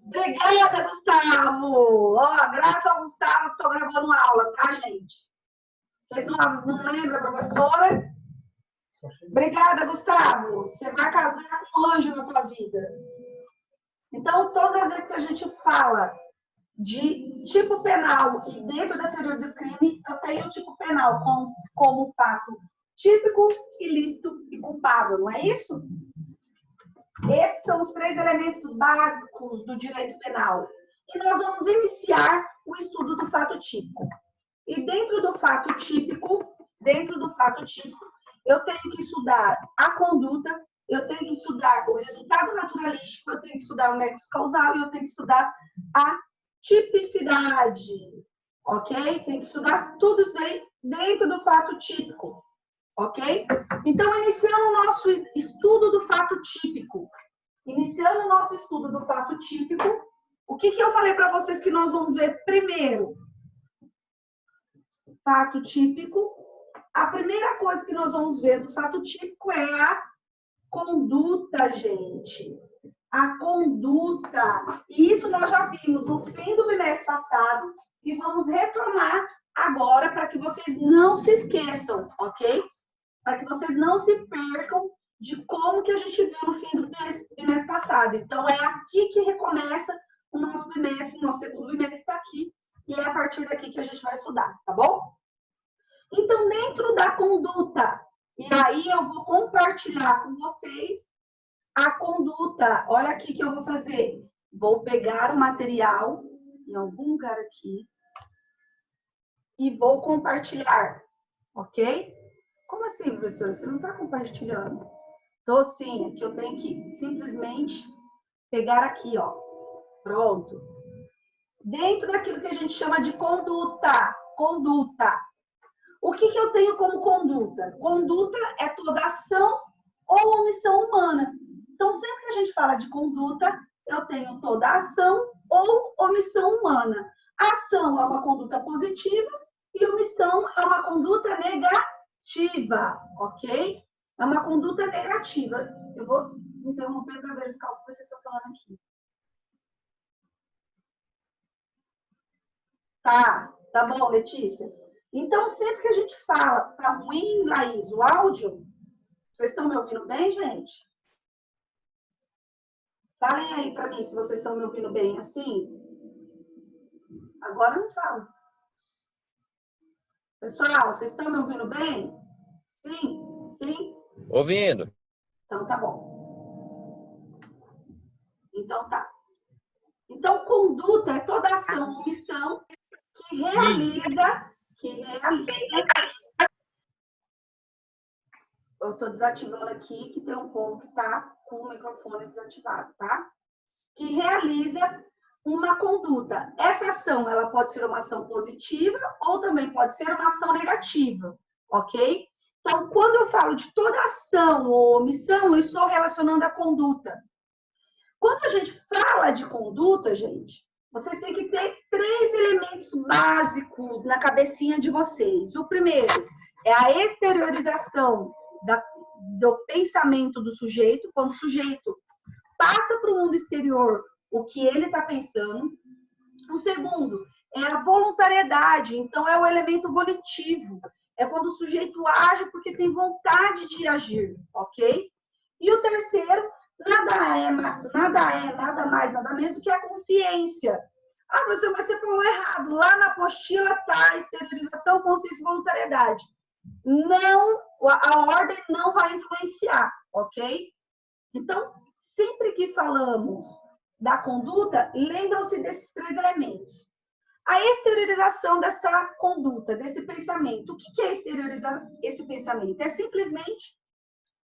Obrigada, Gustavo! Ó, graças ao Gustavo, estou gravando uma aula, tá, gente? Vocês não lembram, professora? Obrigada, Gustavo. Você vai casar com um anjo na tua vida. Então, todas as vezes que a gente fala de tipo penal e dentro da teoria do crime, eu tenho o tipo penal como fato típico, ilícito e culpável, não é isso? Esses são os 3 elementos básicos do direito penal. E nós vamos iniciar o estudo do fato típico. E dentro do fato típico, eu tenho que estudar a conduta, eu tenho que estudar o resultado naturalístico, eu tenho que estudar o nexo causal e eu tenho que estudar a tipicidade, ok? Tem que estudar tudo isso daí dentro do fato típico, ok? Então, iniciando o nosso estudo do fato típico. O que eu falei para vocês que nós vamos ver primeiro? Fato típico. A primeira coisa que nós vamos ver do fato típico é a conduta, gente. A conduta. E isso nós já vimos no fim do bimestre passado e vamos retornar agora para que vocês não se esqueçam, ok? Para que vocês não se percam de como que a gente viu no fim do bimestre passado. Então, é aqui que recomeça o nosso bimestre, o nosso segundo bimestre está aqui, e é a partir daqui que a gente vai estudar, tá bom? Então, dentro da conduta, e aí eu vou compartilhar com vocês a conduta. Olha aqui que eu vou fazer. Vou pegar o material em algum lugar aqui e vou compartilhar, ok? Como assim, professora? Você não está compartilhando? Estou sim, aqui eu tenho que simplesmente pegar aqui, ó. Pronto. Dentro daquilo que a gente chama de conduta. Conduta. O que eu tenho como conduta? Conduta é toda ação ou omissão humana. Então, sempre que a gente fala de conduta, eu tenho toda ação ou omissão humana. Ação é uma conduta positiva e omissão é uma conduta negativa, ok? É uma conduta negativa. Eu vou interromper para verificar o que vocês estão falando aqui. Tá bom, Letícia. Então, sempre que a gente fala, tá ruim, Laís, o áudio, vocês estão me ouvindo bem, gente? Falem aí para mim se vocês estão me ouvindo bem, assim. Agora não falo. Pessoal, vocês estão me ouvindo bem? Sim? Sim? Ouvindo. Então, tá bom. Então, tá. Então, conduta é toda ação ou omissão que realiza... Eu estou desativando aqui, que tem um povo que está com o microfone desativado, tá? Que realiza uma conduta. Essa ação, ela pode ser uma ação positiva ou também pode ser uma ação negativa, ok? Então, quando eu falo de toda ação ou omissão, eu estou relacionando a conduta. Quando a gente fala de conduta, gente, vocês têm que ter 3 elementos básicos na cabecinha de vocês. O primeiro é a exteriorização do pensamento do sujeito, quando o sujeito passa para o mundo exterior o que ele está pensando. O segundo é a voluntariedade, então é o elemento volitivo. É quando o sujeito age porque tem vontade de agir, ok? E o terceiro, nada mais, nada menos que a consciência. Ah, professor, mas você falou errado. Lá na apostila está exteriorização, consciência e voluntariedade. Não, a ordem não vai influenciar, ok? Então, sempre que falamos da conduta, lembram-se desses 3 elementos. A exteriorização dessa conduta, desse pensamento. O que é exteriorizar esse pensamento? É simplesmente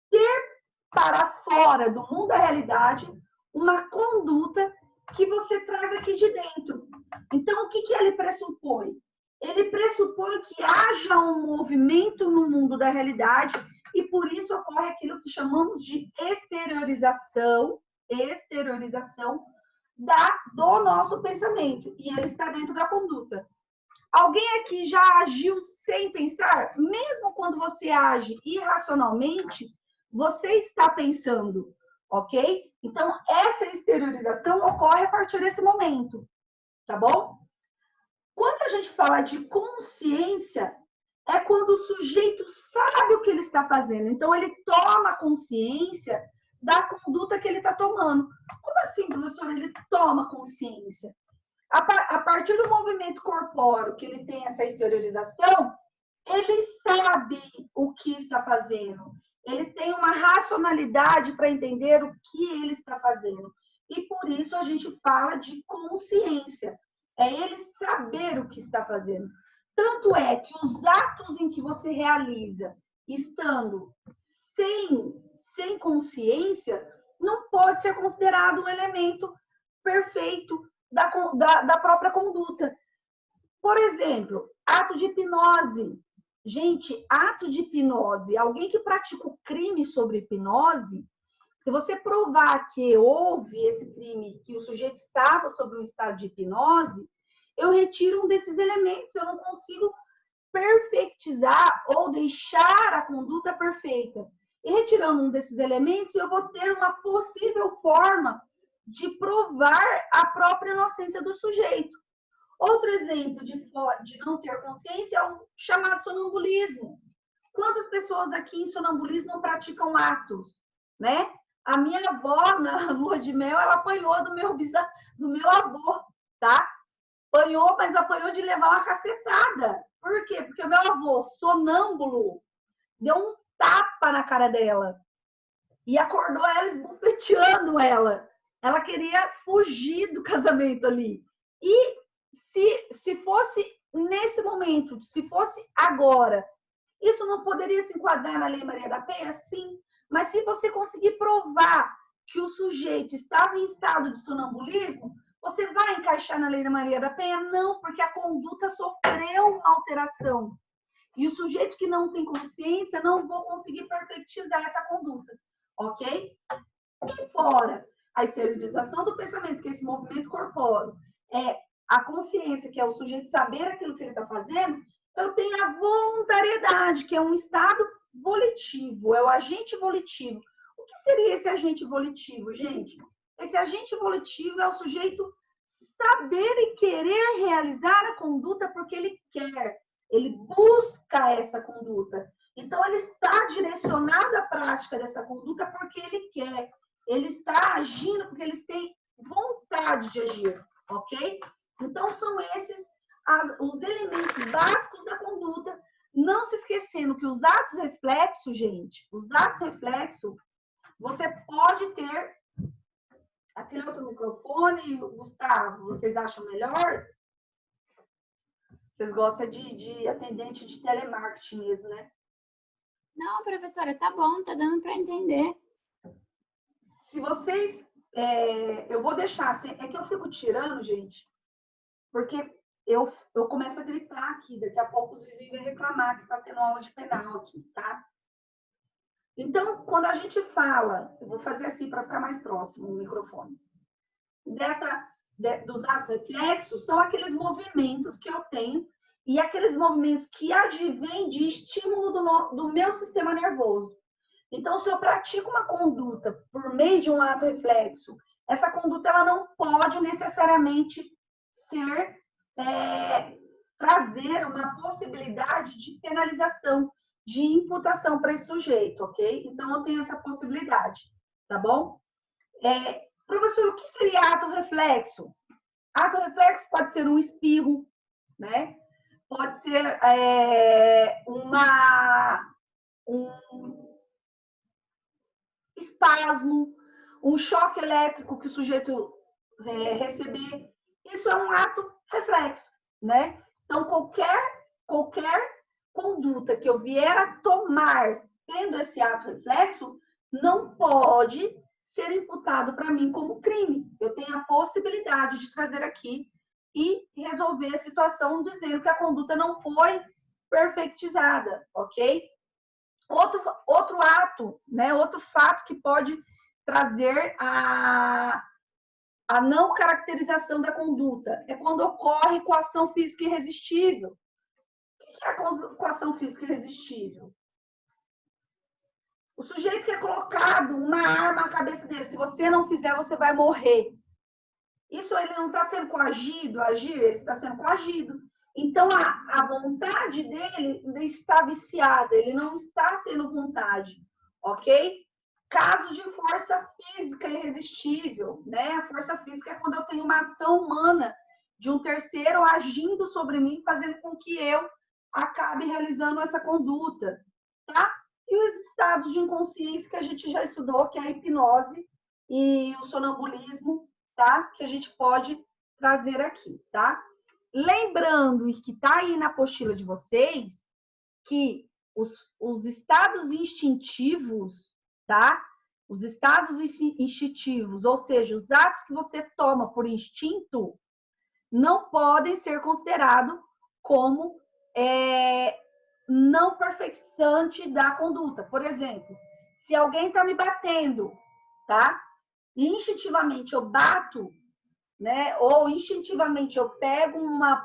ter para fora do mundo da realidade uma conduta que você traz aqui de dentro. Então, o que ele pressupõe? Ele pressupõe que haja um movimento no mundo da realidade e por isso ocorre aquilo que chamamos de exteriorização do nosso pensamento. E ele está dentro da conduta. Alguém aqui já agiu sem pensar? Mesmo quando você age irracionalmente, você está pensando, ok? Então, essa exteriorização ocorre a partir desse momento, tá bom? Quando a gente fala de consciência, é quando o sujeito sabe o que ele está fazendo. Então, ele toma consciência da conduta que ele está tomando. Como assim, professor, ele toma consciência? A partir do movimento corpóreo, que ele tem essa exteriorização, ele sabe o que está fazendo. Ele tem uma racionalidade para entender o que ele está fazendo. E por isso a gente fala de consciência. É ele saber o que está fazendo. Tanto é que os atos em que você realiza estando sem consciência não pode ser considerado um elemento perfeito da própria conduta. Por exemplo, ato de hipnose. Gente, ato de hipnose. Alguém que pratica o crime sobre hipnose, se você provar que houve esse crime, que o sujeito estava sob um estado de hipnose, eu retiro um desses elementos. Eu não consigo perfeitizar ou deixar a conduta perfeita. E retirando um desses elementos, eu vou ter uma possível forma de provar a própria inocência do sujeito. Outro exemplo de não ter consciência é o chamado sonambulismo. Quantas pessoas aqui em sonambulismo não praticam atos, né? A minha avó, na lua de mel, ela apanhou do meu avô, tá? Apanhou, mas apanhou de levar uma cacetada. Por quê? Porque o meu avô, sonâmbulo, deu um tapa na cara dela e acordou ela esbofeteando ela. Ela queria fugir do casamento ali. E se fosse nesse momento, se fosse agora, isso não poderia se enquadrar na Lei Maria da Penha? Sim. Mas se você conseguir provar que o sujeito estava em estado de sonambulismo, você vai encaixar na Lei Maria da Penha? Não, porque a conduta sofreu uma alteração. E o sujeito que não tem consciência, não vou conseguir perfeitizar essa conduta. Ok? E fora a exteriorização do pensamento, que é esse movimento corpóreo, é a consciência, que é o sujeito saber aquilo que ele está fazendo, eu tenho a voluntariedade, que é um estado volitivo, é o agente volitivo. O que seria esse agente volitivo, gente? Esse agente volitivo é o sujeito saber e querer realizar a conduta porque ele quer, ele busca essa conduta. Então, ele está direcionado à prática dessa conduta porque ele quer, ele está agindo porque ele tem vontade de agir, ok? Então, são esses os elementos básicos da conduta, não se esquecendo que os atos reflexos, gente, os atos reflexos, você pode ter aquele outro microfone, Gustavo, vocês acham melhor? Vocês gostam de atendente de telemarketing mesmo, né? Não, professora, tá bom, tá dando para entender. Se vocês... eu vou deixar assim, é que eu fico tirando, gente, porque eu começo a gritar aqui, daqui a pouco os vizinhos vão reclamar que está tendo aula de penal aqui, tá? Então, quando a gente fala, eu vou fazer assim para ficar mais próximo o microfone, dos atos reflexos, são aqueles movimentos que eu tenho e aqueles movimentos que advêm de estímulo do meu sistema nervoso. Então, se eu pratico uma conduta por meio de um ato reflexo, essa conduta ela não pode necessariamente trazer uma possibilidade de penalização, de imputação para esse sujeito, ok? Então, eu tenho essa possibilidade, tá bom? Professor, o que seria ato reflexo? Ato reflexo pode ser um espirro, né? Pode ser um espasmo, um choque elétrico que o sujeito receber. Isso é um ato reflexo, né? Então, qualquer conduta que eu vier a tomar tendo esse ato reflexo não pode ser imputado para mim como crime. Eu tenho a possibilidade de trazer aqui e resolver a situação dizendo que a conduta não foi perfeitizada, ok? Outro ato, né? Outro fato que pode trazer a não caracterização da conduta é quando ocorre coação física irresistível. O que é a coação física irresistível? O sujeito que é colocado uma arma na cabeça dele, se você não fizer, você vai morrer. Isso ele não está sendo coagido, ele está sendo coagido. Então, a vontade dele está viciada, ele não está tendo vontade, ok? Casos de força física irresistível, né? A força física é quando eu tenho uma ação humana de um terceiro agindo sobre mim, fazendo com que eu acabe realizando essa conduta, tá? E os estados de inconsciência que a gente já estudou, que é a hipnose e o sonambulismo, tá? Que a gente pode trazer aqui, tá? Lembrando, e que está aí na apostila de vocês, que os estados instintivos, tá? Os estados instintivos, ou seja, os atos que você toma por instinto, não podem ser considerados como não perfeccionante da conduta. Por exemplo, se alguém está me batendo, tá? E instintivamente eu bato, né? Ou instintivamente eu pego uma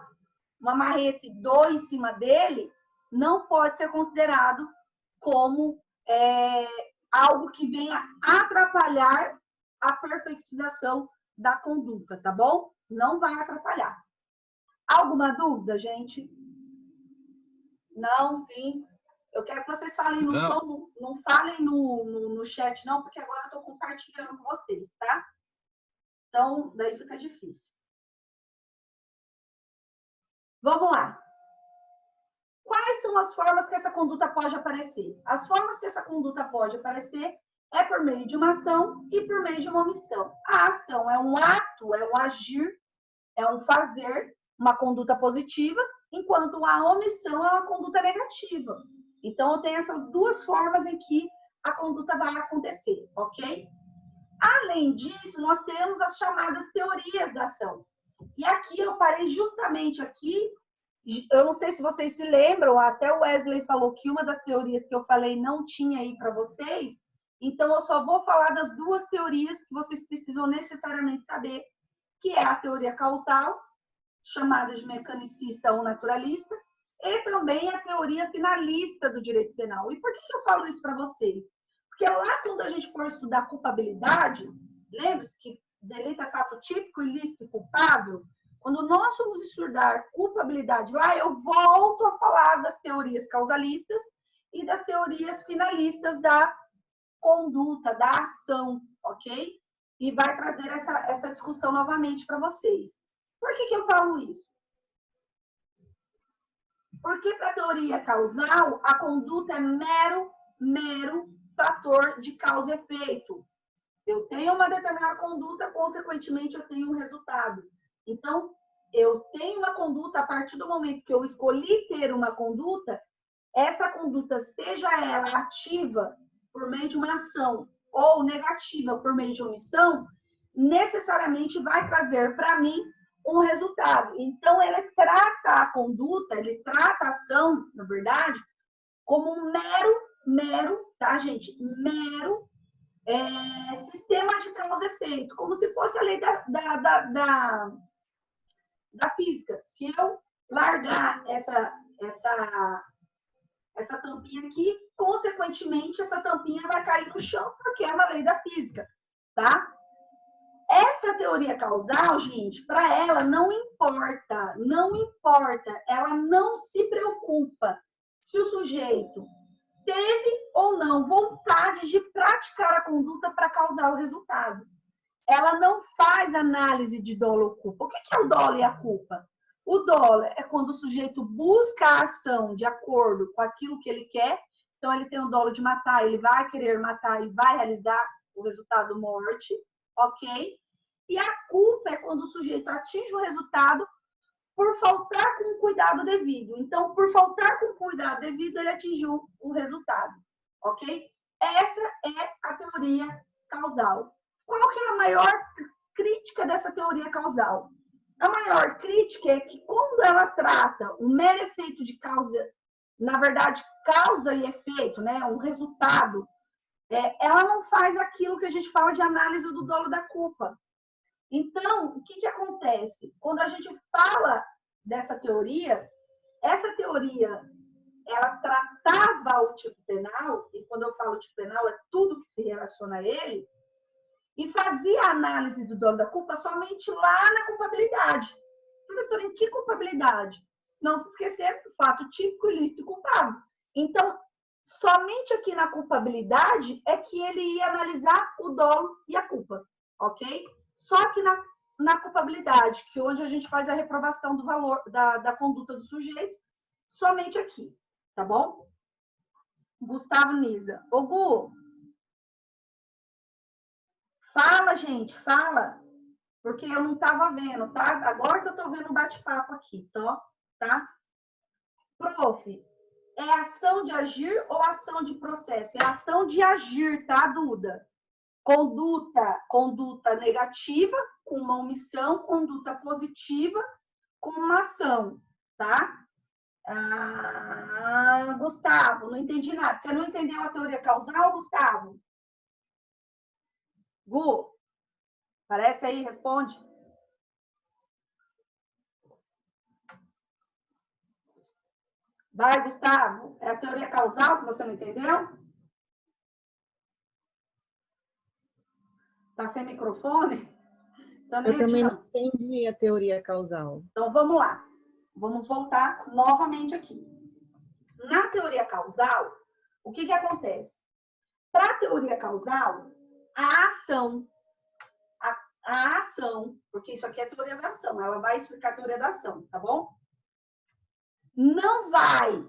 marreta e dou em cima dele, não pode ser considerado como algo que venha atrapalhar a perfeitização da conduta, tá bom? Não vai atrapalhar. Alguma dúvida, gente? Não, sim. Eu quero que vocês falem no som, não falem no chat, não, porque agora eu estou compartilhando com vocês, tá? Então, daí fica difícil. Vamos lá. Quais são as formas que essa conduta pode aparecer? As formas que essa conduta pode aparecer é por meio de uma ação e por meio de uma omissão. A ação é um ato, é um agir, é um fazer, uma conduta positiva, enquanto a omissão é uma conduta negativa. Então, eu tenho essas duas formas em que a conduta vai acontecer, ok? Além disso, nós temos as chamadas teorias da ação. E aqui eu parei justamente aqui. Eu não sei se vocês se lembram, até o Wesley falou que uma das teorias que eu falei não tinha aí para vocês. Então, eu só vou falar das duas teorias que vocês precisam necessariamente saber, que é a teoria causal, chamada de mecanicista ou naturalista, e também a teoria finalista do direito penal. E por que eu falo isso para vocês? Porque lá quando a gente for estudar culpabilidade, lembre-se que delito é fato típico, ilícito e culpável. Quando nós formos estudar culpabilidade lá, eu volto a falar das teorias causalistas e das teorias finalistas da conduta, da ação, ok? E vai trazer essa discussão novamente para vocês. Por que eu falo isso? Porque para a teoria causal, a conduta é mero fator de causa e efeito. Eu tenho uma determinada conduta, consequentemente eu tenho um resultado. Então, eu tenho uma conduta a partir do momento que eu escolhi ter uma conduta, essa conduta, seja ela ativa por meio de uma ação ou negativa por meio de omissão, necessariamente vai trazer para mim um resultado. Então, ele trata a conduta, ele trata a ação, na verdade, como um mero, tá, gente? Mero sistema de causa e efeito, como se fosse a lei da física. Se eu largar essa tampinha aqui, consequentemente, essa tampinha vai cair no chão, porque é uma lei da física, tá? Essa teoria causal, gente, para ela não importa, ela não se preocupa se o sujeito teve ou não vontade de praticar a conduta para causar o resultado. Ela não faz análise de dolo ou culpa. O que é o dolo e a culpa? O dolo é quando o sujeito busca a ação de acordo com aquilo que ele quer. Então, ele tem o dolo de matar, ele vai querer matar e vai realizar o resultado morte, ok? E a culpa é quando o sujeito atinge o resultado por faltar com o cuidado devido. Então, por faltar com o cuidado devido, ele atingiu o resultado, ok? Essa é a teoria causal. Qual que é a maior crítica dessa teoria causal? A maior crítica é que quando ela trata um mero efeito de causa, na verdade, causa e efeito, né, um resultado, ela não faz aquilo que a gente fala de análise do dolo da culpa. Então, o que acontece? Quando a gente fala dessa teoria, essa teoria ela tratava o tipo penal, e quando eu falo tipo penal, é tudo que se relaciona a ele, e fazia a análise do dolo da culpa somente lá na culpabilidade. Professor, em que culpabilidade? Não se esquecer do fato típico, ilícito e culpável. Então, somente aqui na culpabilidade é que ele ia analisar o dolo e a culpa, ok? Só que na culpabilidade, que onde a gente faz a reprovação do valor da conduta do sujeito, somente aqui, tá bom? Gustavo Nisa. Ô, Gu, fala, gente, fala. Porque eu não estava vendo, tá? Agora que eu estou vendo o bate-papo aqui, tá? Prof, é ação de agir ou ação de processo? É ação de agir, tá, Duda? Conduta negativa, com uma omissão, conduta positiva, com uma ação, tá? Gustavo, não entendi nada. Você não entendeu a teoria causal, Gustavo? Gu, aparece aí, responde. Vai, Gustavo. É a teoria causal que você não entendeu? Tá sem microfone? Então, eu também não entendi a teoria causal. Então, vamos lá. Vamos voltar novamente aqui. Na teoria causal, o que acontece? Para a teoria causal, a ação, porque isso aqui é teoria da ação, ela vai explicar a teoria da ação, tá bom? Não vai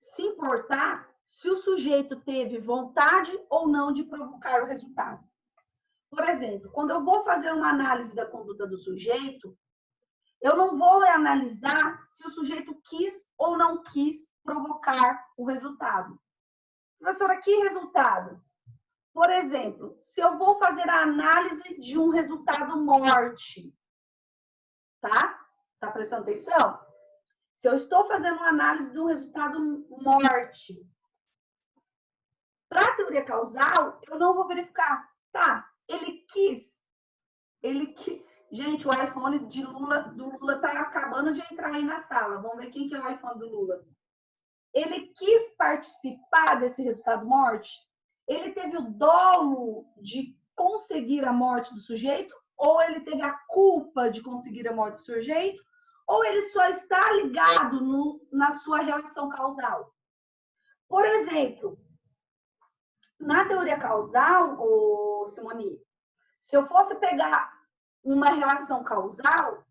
se importar se o sujeito teve vontade ou não de provocar o resultado. Por exemplo, quando eu vou fazer uma análise da conduta do sujeito, eu não vou analisar se o sujeito quis ou não quis provocar o resultado. Professora, que resultado? Por exemplo, se eu vou fazer a análise de um resultado morte, tá? Tá prestando atenção? Se eu estou fazendo uma análise de um resultado morte, para a teoria causal, eu não vou verificar, tá? Ele quis. Gente, o iPhone do Lula tá acabando de entrar aí na sala. Vamos ver quem que é o iPhone do Lula. Ele quis participar desse resultado morte? Ele teve o dolo de conseguir a morte do sujeito? Ou ele teve a culpa de conseguir a morte do sujeito? Ou ele só está ligado na sua relação causal? Por exemplo, na teoria causal, Simone, se eu fosse pegar uma relação causal,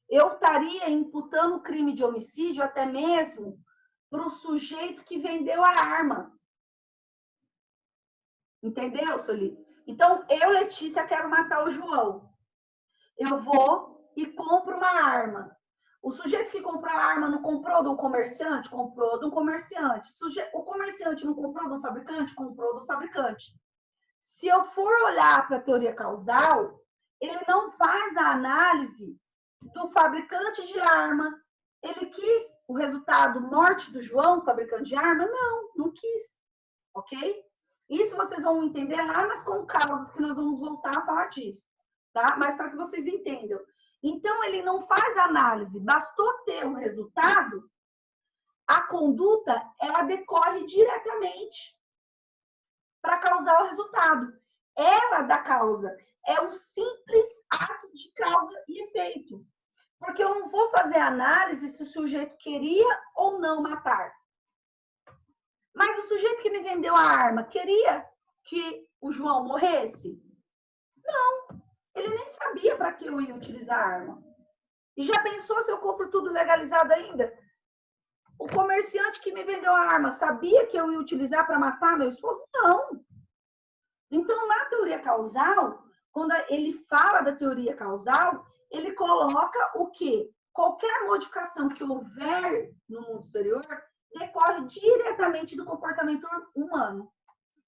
eu estaria imputando o crime de homicídio até mesmo para o sujeito que vendeu a arma. Entendeu, Soli? Então, eu, Letícia, quero matar o João. Eu vou e compro uma arma. O sujeito que comprou a arma não comprou do comerciante? Comprou do comerciante. O comerciante não comprou do fabricante? Comprou do fabricante. Se eu for olhar para a teoria causal, ele não faz a análise do fabricante de arma. Ele quis o resultado morte do João, fabricante de arma? Não quis. Ok? Isso vocês vão entender lá nas concausas, que nós vamos voltar a falar disso. Tá? Mas para que vocês entendam. Então, ele não faz análise. Bastou ter o resultado, a conduta, ela decorre diretamente para causar o resultado. Ela da causa é um simples ato de causa e efeito. Porque eu não vou fazer análise se o sujeito queria ou não matar. Mas o sujeito que me vendeu a arma queria que o João morresse? Não. Ele nem sabia para que eu ia utilizar a arma. E já pensou se eu compro tudo legalizado ainda? O comerciante que me vendeu a arma sabia que eu ia utilizar para matar meu esposo? Não. Então, na teoria causal, quando ele fala da teoria causal, ele coloca o quê? Qualquer modificação que houver no mundo exterior decorre diretamente do comportamento humano.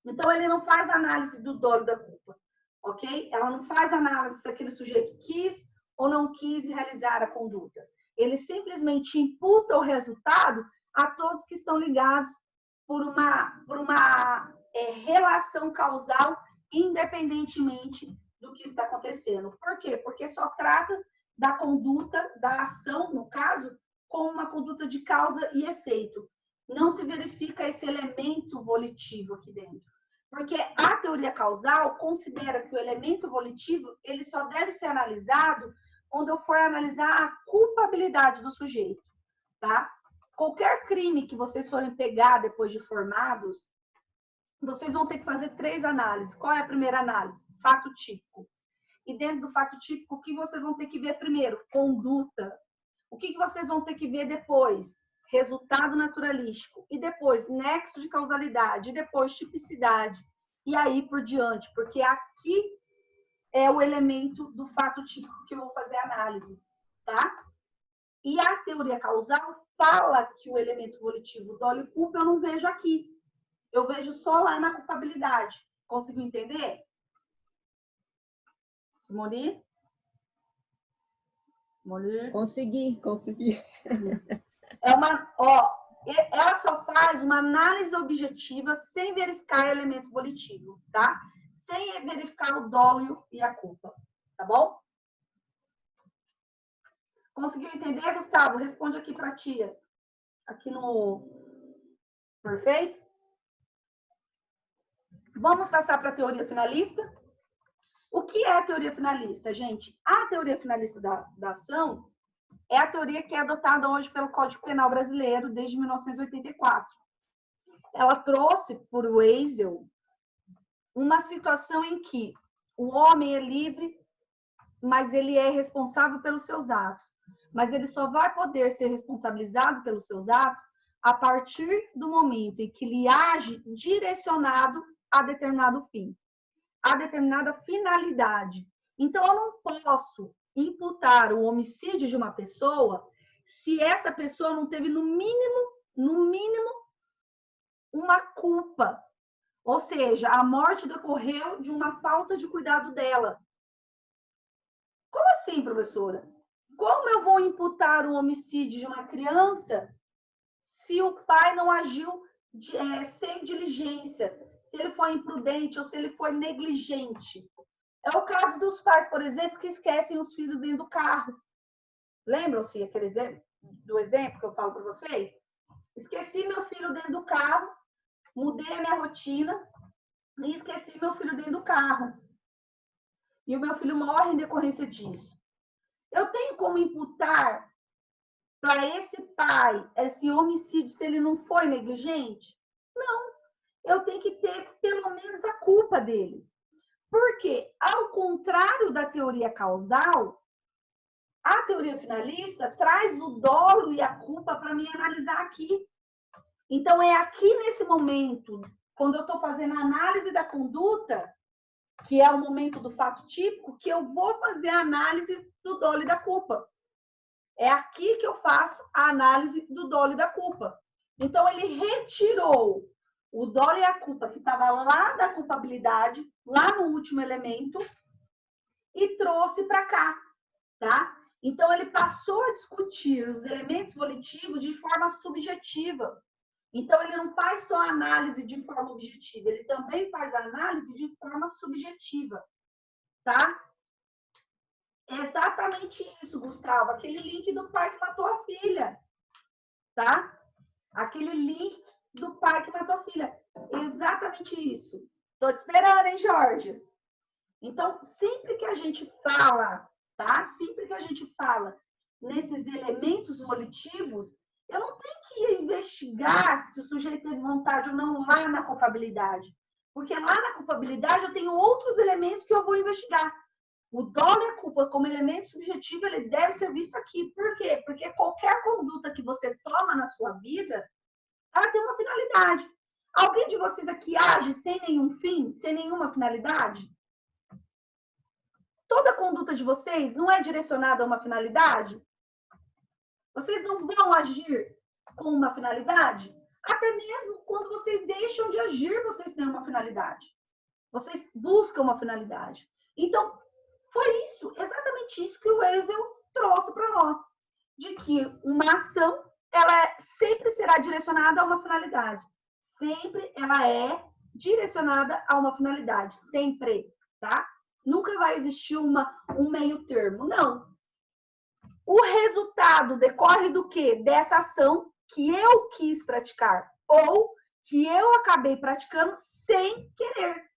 Então, ele não faz análise do dolo da culpa, ok? Ela não faz análise se aquele sujeito quis ou não quis realizar a conduta. Ele simplesmente imputa o resultado a todos que estão ligados por uma relação causal, independentemente do que está acontecendo. Por quê? Porque só trata da conduta, da ação, no caso, como uma conduta de causa e efeito. não se verifica esse elemento volitivo aqui dentro. Porque a teoria causal considera que o elemento volitivo ele só deve ser analisado quando eu for analisar a culpabilidade do sujeito, tá? Qualquer crime que vocês forem pegar depois de formados, vocês vão ter que fazer 3 análises. Qual é a primeira análise? Fato típico. E dentro do fato típico, o que vocês vão ter que ver primeiro? Conduta. O que vocês vão ter que ver depois? Resultado naturalístico. E depois, nexo de causalidade. E depois, tipicidade. E aí por diante. Porque aqui é o elemento do fato típico que eu vou fazer a análise. Tá? E a teoria causal fala que o elemento volitivo dolo e culpa eu não vejo aqui. Eu vejo só lá na culpabilidade. Conseguiu entender? Simone? Consegui. Ela só faz uma análise objetiva sem verificar elemento volitivo, tá? Sem verificar o dolo e a culpa, tá bom? Conseguiu entender, Gustavo? Responde aqui para a tia. Aqui no... Perfeito? Vamos passar para a teoria finalista. O que é a teoria finalista, gente? A teoria finalista da ação é a teoria que é adotada hoje pelo Código Penal Brasileiro desde 1984. Ela trouxe por Weisel uma situação em que o homem é livre, mas ele é responsável pelos seus atos. Mas ele só vai poder ser responsabilizado pelos seus atos a partir do momento em que ele age direcionado a determinado fim, a determinada finalidade. Então, eu não posso imputar o homicídio de uma pessoa se essa pessoa não teve, no mínimo, uma culpa. Ou seja, a morte decorreu de uma falta de cuidado dela. Como assim, professora? Como eu vou imputar o homicídio de uma criança se o pai não agiu sem diligência, se ele foi imprudente ou se ele foi negligente? É o caso dos pais, por exemplo, que esquecem os filhos dentro do carro. Lembram-se do exemplo que eu falo para vocês? Esqueci meu filho dentro do carro, mudei a minha rotina e esqueci meu filho dentro do carro. E o meu filho morre em decorrência disso. Eu tenho como imputar para esse pai esse homicídio se ele não foi negligente? Não. Eu tenho que ter pelo menos a culpa dele. Porque, ao contrário da teoria causal, a teoria finalista traz o dolo e a culpa para mim analisar aqui. Então, é aqui nesse momento, quando eu estou fazendo a análise da conduta, que é o momento do fato típico, que eu vou fazer a análise do dolo e da culpa. É aqui que eu faço a análise do dolo e da culpa. Então, ele retirou o dolo e a culpa que estava lá da culpabilidade, lá no último elemento, e trouxe para cá, tá? Então, ele passou a discutir os elementos volitivos de forma subjetiva. Então, ele não faz só a análise de forma objetiva, ele também faz a análise de forma subjetiva, tá? É exatamente isso, Gustavo. Aquele link do pai que matou a filha, tá? Aquele link do pai que matou a filha. Exatamente isso. Tô te esperando, hein, Jorge? Então, sempre que a gente fala, tá? Sempre que a gente fala nesses elementos volitivos, eu não tenho que investigar se o sujeito teve vontade ou não lá na culpabilidade. Porque lá na culpabilidade eu tenho outros elementos que eu vou investigar. O dolo e a culpa como elemento subjetivo, ele deve ser visto aqui. Por quê? Porque qualquer conduta que você toma na sua vida, ela tem uma finalidade. Alguém de vocês aqui age sem nenhum fim, sem nenhuma finalidade? Toda conduta de vocês não é direcionada a uma finalidade? Vocês não vão agir com uma finalidade? Até mesmo quando vocês deixam de agir, vocês têm uma finalidade. Vocês buscam uma finalidade. Então, foi isso, exatamente isso que o Weisel trouxe para nós. De que uma ação, ela sempre será direcionada a uma finalidade. Sempre ela é direcionada a uma finalidade. Sempre, tá? Nunca vai existir um meio termo. Não. O resultado decorre do quê? Dessa ação que eu quis praticar ou que eu acabei praticando sem querer.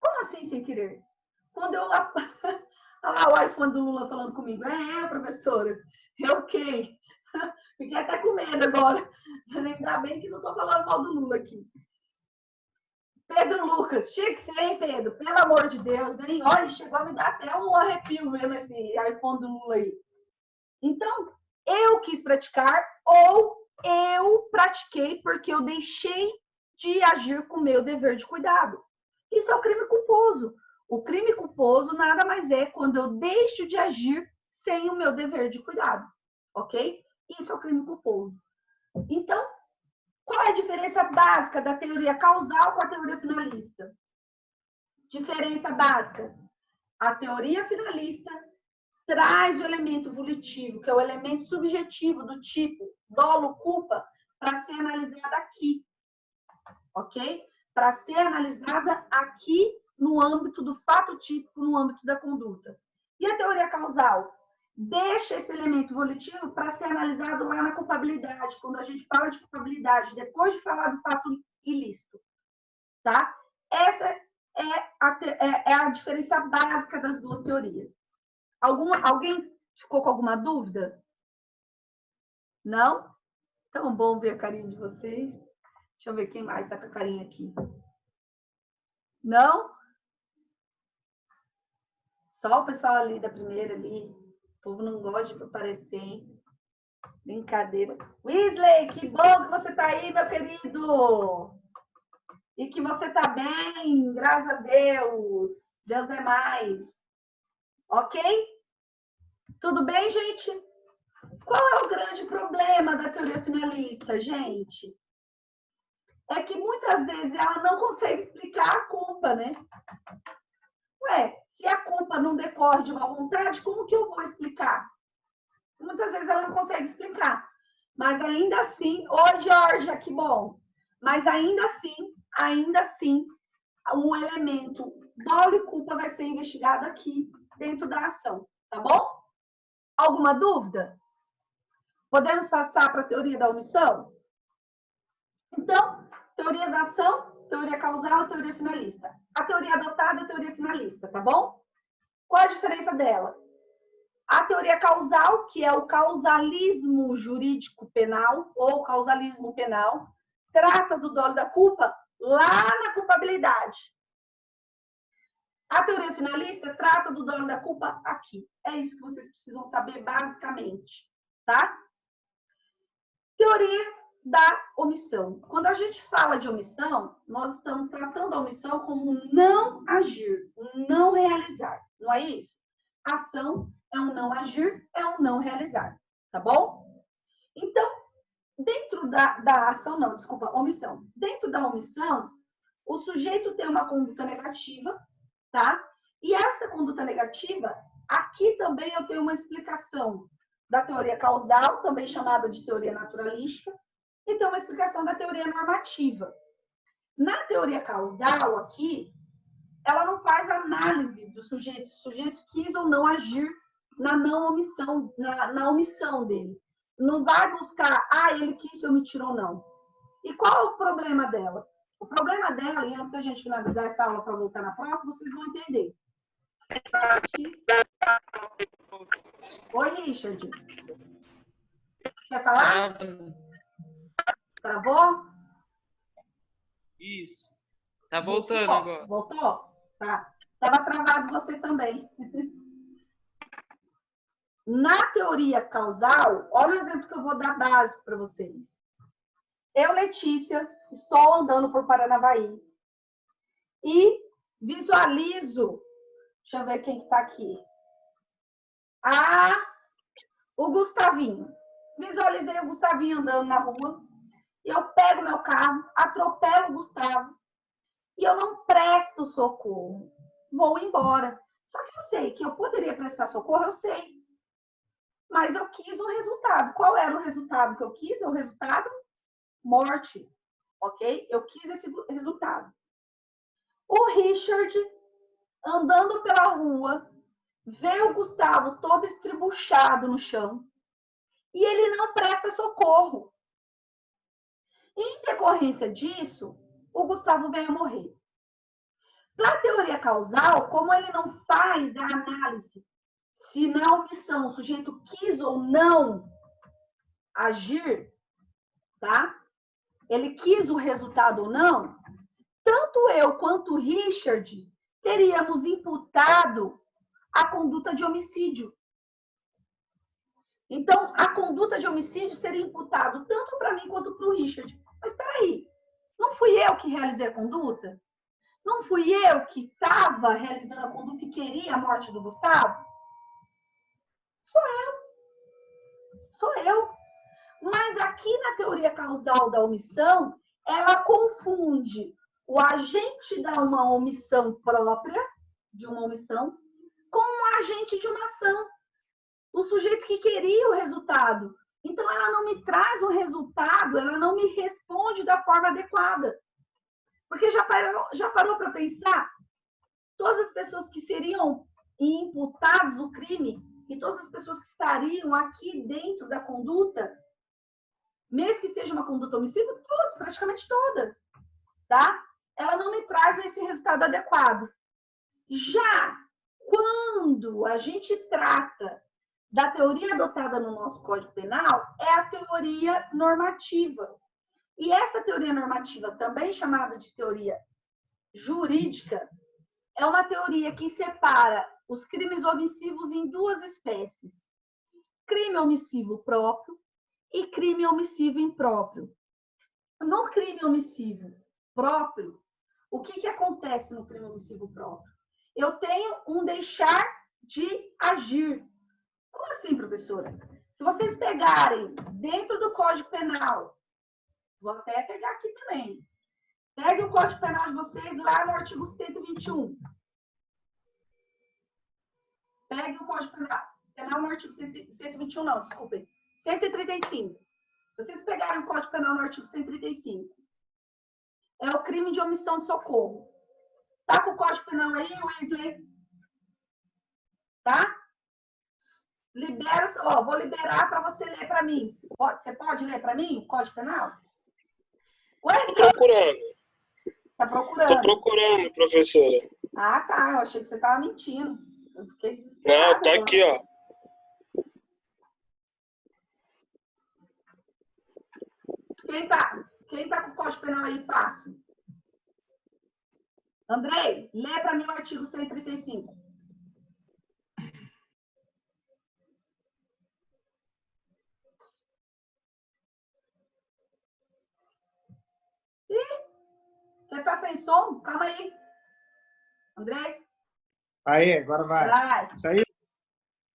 Como assim sem querer? Quando eu... Olha lá o iPhone do Lula falando comigo. Professora, eu quem? Fiquei até com medo agora. Ainda bem que não estou falando mal do Lula aqui. Pedro Lucas, tinha que ser, hein, Pedro? Pelo amor de Deus, hein? Olha, chegou a me dar até um arrepio vendo esse iPhone do Lula aí. Então, eu quis praticar ou eu pratiquei porque eu deixei de agir com o meu dever de cuidado. Isso é o crime culposo. O crime culposo nada mais é quando eu deixo de agir sem o meu dever de cuidado, ok? Isso é o crime culposo. Então, qual é a diferença básica da teoria causal com a teoria finalista? Diferença básica. A teoria finalista traz o elemento volitivo, que é o elemento subjetivo do tipo dolo, culpa, para ser analisada aqui, ok? Para ser analisada aqui no âmbito do fato típico, no âmbito da conduta. E a teoria causal deixa esse elemento volitivo para ser analisado lá na culpabilidade, quando a gente fala de culpabilidade, depois de falar do fato ilícito, tá? Essa é a diferença básica das duas teorias. Alguém ficou com alguma dúvida? Não? Tão bom ver a carinha de vocês. Deixa eu ver quem mais está com a carinha aqui. Não? Só o pessoal ali da primeira ali. O povo não gosta de aparecer, hein? Brincadeira. Weasley, que bom que você está aí, meu querido. E que você está bem, graças a Deus. Deus é mais. Ok? Tudo bem, gente? Qual é o grande problema da teoria finalista, gente? É que muitas vezes ela não consegue explicar a culpa, né? Ué, se a culpa não decorre de uma vontade, como que eu vou explicar? Muitas vezes ela não consegue explicar. Mas ainda assim, oi, Georgia, que bom. Mas ainda assim, um elemento dolo e culpa vai ser investigado aqui dentro da ação, tá bom? Alguma dúvida? Podemos passar para a teoria da omissão? Então, teoria da ação, teoria causal e teoria finalista. A teoria adotada é a teoria finalista, tá bom? Qual a diferença dela? A teoria causal, que é o causalismo jurídico penal, ou causalismo penal, trata do dolo da culpa lá na culpabilidade. A teoria finalista trata do dolo da culpa aqui. É isso que vocês precisam saber basicamente, tá? Teoria da omissão. Quando a gente fala de omissão, nós estamos tratando a omissão como não agir, não realizar. Não é isso? Ação é um não agir, é um não realizar. Tá bom? Então, dentro da ação, não, desculpa, omissão. Dentro da omissão, o sujeito tem uma conduta negativa, tá? E essa conduta negativa, aqui também eu tenho uma explicação da teoria causal, também chamada de teoria naturalística, e tem uma explicação da teoria normativa. Na teoria causal, aqui, ela não faz análise do sujeito, se o sujeito quis ou não agir na não omissão, na omissão dele. Não vai buscar, ele quis ou omitir ou não. E qual é o problema dela? O problema dela, e antes da gente finalizar essa aula para voltar na próxima, vocês vão entender. Oi, Richard. Você quer falar? Travou? Isso. Tá voltando agora. Voltou? Tá. Estava travado você também. Na teoria causal, olha o exemplo que eu vou dar básico para vocês. Eu, Letícia, estou andando por Paranavaí e visualizo, deixa eu ver quem está aqui. O Gustavinho. Visualizei o Gustavinho andando na rua e eu pego meu carro, atropelo o Gustavo e eu não presto socorro. Vou embora. Só que eu sei que eu poderia prestar socorro, eu sei. Mas eu quis um resultado. Qual era o resultado que eu quis? O resultado? Morte. Ok? Eu quis esse resultado. O Richard, andando pela rua, vê o Gustavo todo estribuchado no chão e ele não presta socorro. Em decorrência disso, o Gustavo veio a morrer. Para a teoria causal, como ele não faz a análise se na omissão o sujeito quis ou não agir, tá? Ele quis o resultado ou não, tanto eu quanto o Richard teríamos imputado a conduta de homicídio. Então, a conduta de homicídio seria imputado tanto para mim quanto para o Richard. Mas espera aí, não fui eu que realizei a conduta? Não fui eu que estava realizando a conduta e queria a morte do Gustavo? Sou eu. Mas aqui na teoria causal da omissão, ela confunde o agente da uma omissão própria, de uma omissão, com o agente de uma ação. O sujeito que queria o resultado. Então, ela não me traz o resultado, ela não me responde da forma adequada. Porque já parou para pensar? Todas as pessoas que seriam imputadas no crime e todas as pessoas que estariam aqui dentro da conduta, mesmo que seja uma conduta homicida, todas, praticamente todas, tá? Ela não me traz esse resultado adequado. Já quando a gente trata da teoria adotada no nosso Código Penal, é a teoria normativa. E essa teoria normativa, também chamada de teoria jurídica, é uma teoria que separa os crimes omissivos em duas espécies: crime omissivo próprio e crime omissivo impróprio. No crime omissivo próprio, o que acontece no crime omissivo próprio? Eu tenho um deixar de agir. Como assim, professora? Se vocês pegarem dentro do Código Penal, vou até pegar aqui também. Pegue o Código Penal de vocês lá no artigo 121. Pegue o Código Penal no artigo 121, não, desculpem. 135. Se vocês pegarem o Código Penal no artigo 135, é o crime de omissão de socorro. Tá com o Código Penal aí, Wesley? Tá? Libero, vou liberar para você ler para mim. Você pode ler para mim o Código Penal? Estou procurando. Tá procurando? Estou procurando, professora. Ah, tá. Eu achei que você estava mentindo. Eu fiquei Não, tá aqui, ó. Quem tá com o Código Penal aí, fácil? Andrei, lê para mim o artigo 135. Você tá sem som? Calma aí. Andrei? Aí, agora vai. Vai. Isso aí?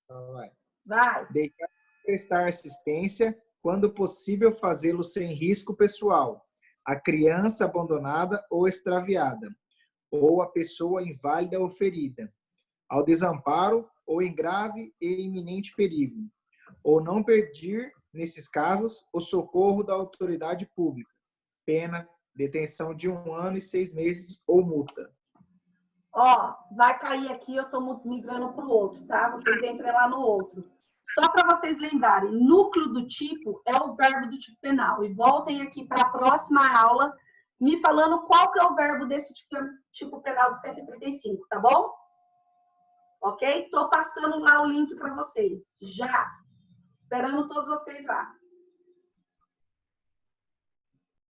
Então vai. Vai. Deixar de prestar assistência, quando possível fazê-lo sem risco pessoal, a criança abandonada ou extraviada, ou a pessoa inválida ou ferida, ao desamparo ou em grave e iminente perigo, ou não pedir, nesses casos, o socorro da autoridade pública, pena, detenção de 1 ano e 6 meses ou multa. Ó, vai cair aqui, eu tô migrando pro outro, tá? Vocês entrem lá no outro. Só para vocês lembrarem, núcleo do tipo é o verbo do tipo penal. E voltem aqui para a próxima aula me falando qual que é o verbo desse tipo penal do 135, tá bom? Ok? Tô passando lá o link para vocês. Já. Esperando todos vocês lá.